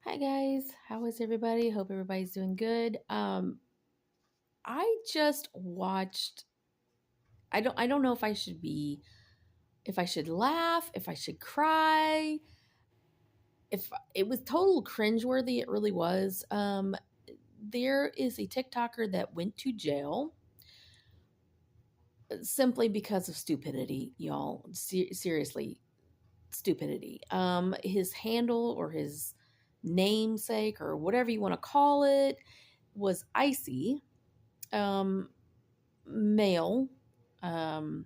Hi guys, how is everybody? Hope everybody's doing good. I just watched I don't know if I should laugh, if I should cry, if it was total cringeworthy, it really was. There is a TikToker that went to jail simply because of stupidity, y'all. Seriously, stupidity. His handle or his namesake or whatever you want to call it was Icy. Um, Male. Um,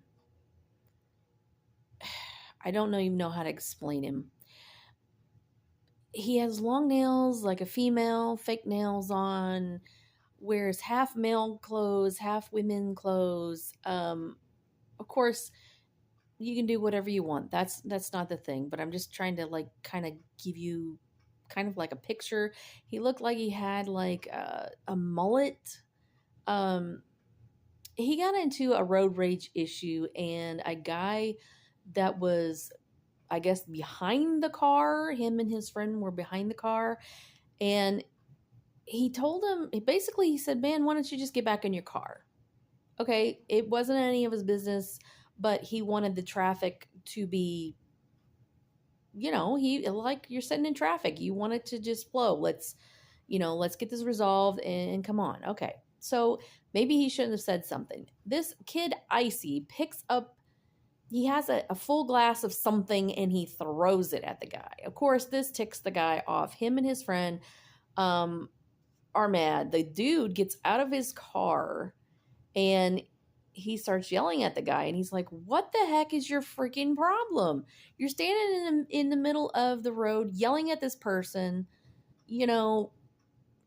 I don't even know how to explain him. He has long nails like a female, fake nails on, wears half male clothes, half women clothes. Of course, you can do whatever you want. That's not the thing, but I'm just trying to like kind of give you kind of like a picture. He looked like he had like a mullet. Um, he got into a road rage issue, and a guy that was, I guess, behind the car. Him and his friend were behind the car. And he told him, basically, he said, "Man, why don't you just get back in your car?" Okay, it wasn't any of his business, but he wanted the traffic to be, he like you're sitting in traffic. You want it to just flow. Let's get this resolved and come on. Okay. So maybe he shouldn't have said something. This kid, Icy, picks up he has a full glass of something and he throws it at the guy. Of course, this ticks the guy off. Him and his friend um, are mad. The dude gets out of his car and he starts yelling at the guy. And he's like, "What the heck is your freaking problem? You're standing in the middle of the road yelling at this person, you know,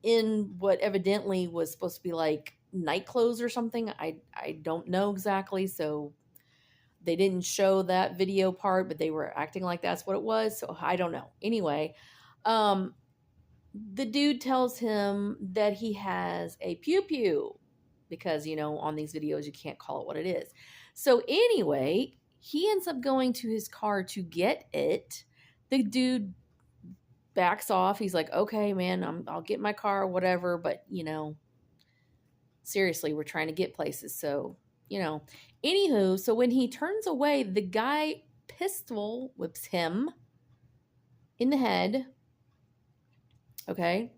in what evidently was supposed to be like night clothes or something. I don't know exactly. So they didn't show that video part, but they were acting like that's what it was. So I don't know. Anyway, um, the dude tells him that he has a pew pew because, on these videos, you can't call it what it is. So anyway, he ends up going to his car to get it. The dude backs off. He's like, "Okay, man, I'll get my car, whatever." But, seriously, we're trying to get places. So, anywho, so when he turns away, the guy pistol whips him in the head. Okay.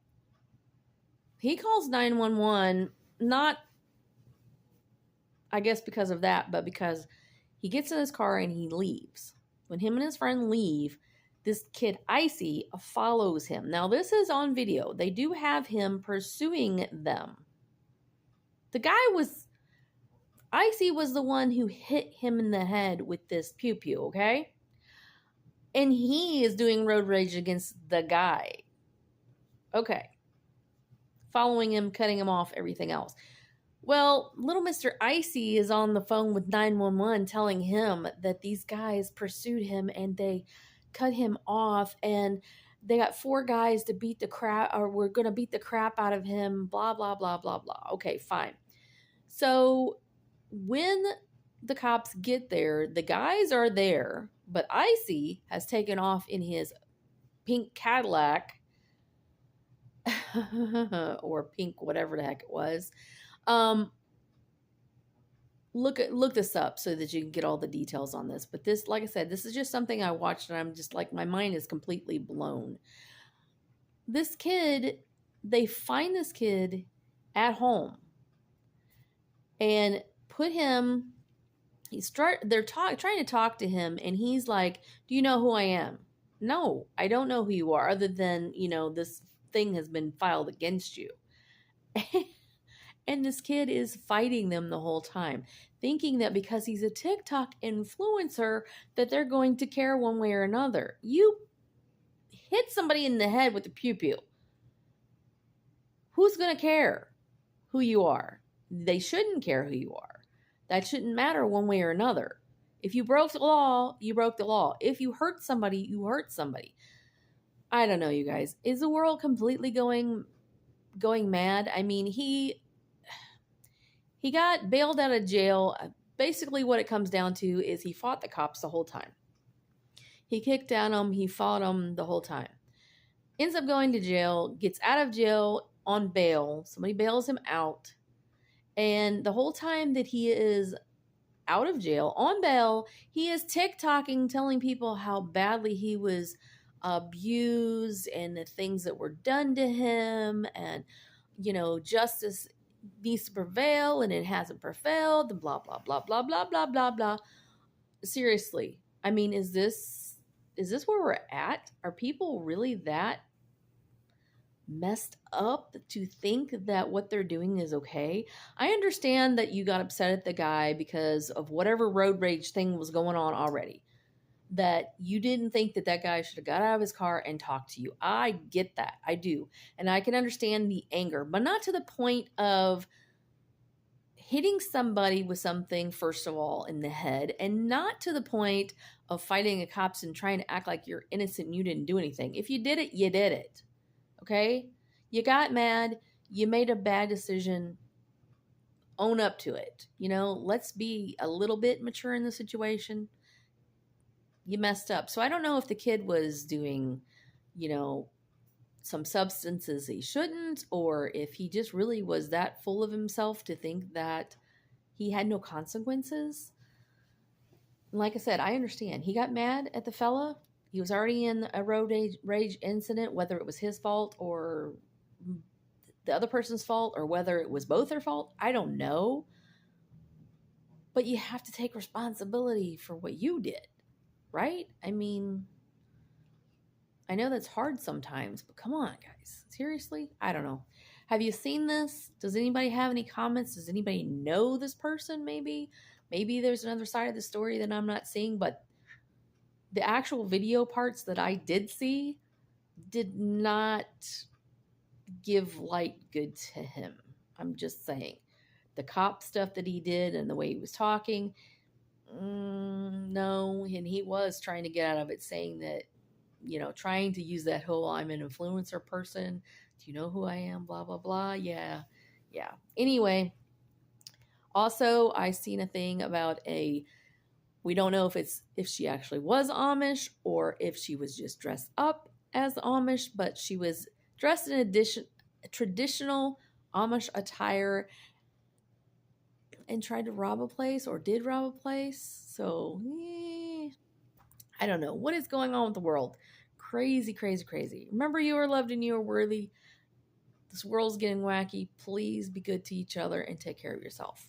He calls 911, not, I guess, because of that, but because he gets in his car and he leaves. When him and his friend leave, this kid, Icy, follows him. Now, this is on video. They do have him pursuing them. The guy was Icy was the one who hit him in the head with this pew pew, okay? And he is doing road rage against the guy. Okay. Following him, cutting him off, everything else. Well, little Mr. Icy is on the phone with 911 telling him that these guys pursued him and they cut him off and they got four guys to beat the crap, or we're going to beat the crap out of him, blah, blah, blah, blah, blah. Okay, fine. So when the cops get there, the guys are there, but Icy has taken off in his pink Cadillac or pink, whatever the heck it was. Um, look this up so that you can get all the details on this. But this, like I said, this is just something I watched and I'm just like, my mind is completely blown. This kid, they find this kid at home and put him. They're trying to talk to him, and he's like, "Do you know who I am?" No, I don't know who you are, other than this thing has been filed against you. And this kid is fighting them the whole time, thinking that because he's a TikTok influencer, that they're going to care one way or another. You hit somebody in the head with a pew pew. Who's going to care who you are? They shouldn't care who you are. That shouldn't matter one way or another. If you broke the law, you broke the law. If you hurt somebody, you hurt somebody. I don't know, you guys. Is the world completely going mad? I mean, he got bailed out of jail. Basically, what it comes down to is he fought the cops the whole time. He kicked down them. He fought them the whole time. ends up going to jail, gets out of jail on bail. Somebody bails him out. And the whole time that he is out of jail on bail, he is TikToking, telling people how badly he was abused and the things that were done to him, and justice needs to prevail and it hasn't prevailed, and blah blah blah blah blah blah blah blah. Seriously, I mean, is this where we're at? Are people really that messed up to think that what they're doing is okay? I understand that you got upset at the guy because of whatever road rage thing was going on already. That you didn't think that that guy should have got out of his car and talked to you. I get that. I do. And I can understand the anger, but not to the point of hitting somebody with something, first of all, in the head, and not to the point of fighting the cops and trying to act like you're innocent and you didn't do anything. If you did it, you did it. Okay? You got mad, you made a bad decision, own up to it. Let's be a little bit mature in the situation. You messed up. So I don't know if the kid was doing, some substances he shouldn't, or if he just really was that full of himself to think that he had no consequences. Like I said, I understand. He got mad at the fella. He was already in a road rage incident, whether it was his fault or the other person's fault, or whether it was both their fault. I don't know. But you have to take responsibility for what you did, right? I mean, I know that's hard sometimes, but come on, guys. Seriously? I don't know. Have you seen this? Does anybody have any comments? Does anybody know this person maybe? Maybe there's another side of the story that I'm not seeing, but the actual video parts that I did see did not give light good to him. I'm just saying. The cop stuff that he did and the way he was talking, no. And he was trying to get out of it, saying that, trying to use that whole "I'm an influencer person. Do you know who I am? Blah, blah, blah." Yeah. Yeah. Anyway, also, I seen a thing about we don't know if she actually was Amish or if she was just dressed up as Amish, but she was dressed in traditional Amish attire and tried to rob a place, or did rob a place. So, I don't know. What is going on with the world? Crazy, crazy, crazy. Remember, you are loved and you are worthy. This world's getting wacky. Please be good to each other and take care of yourself.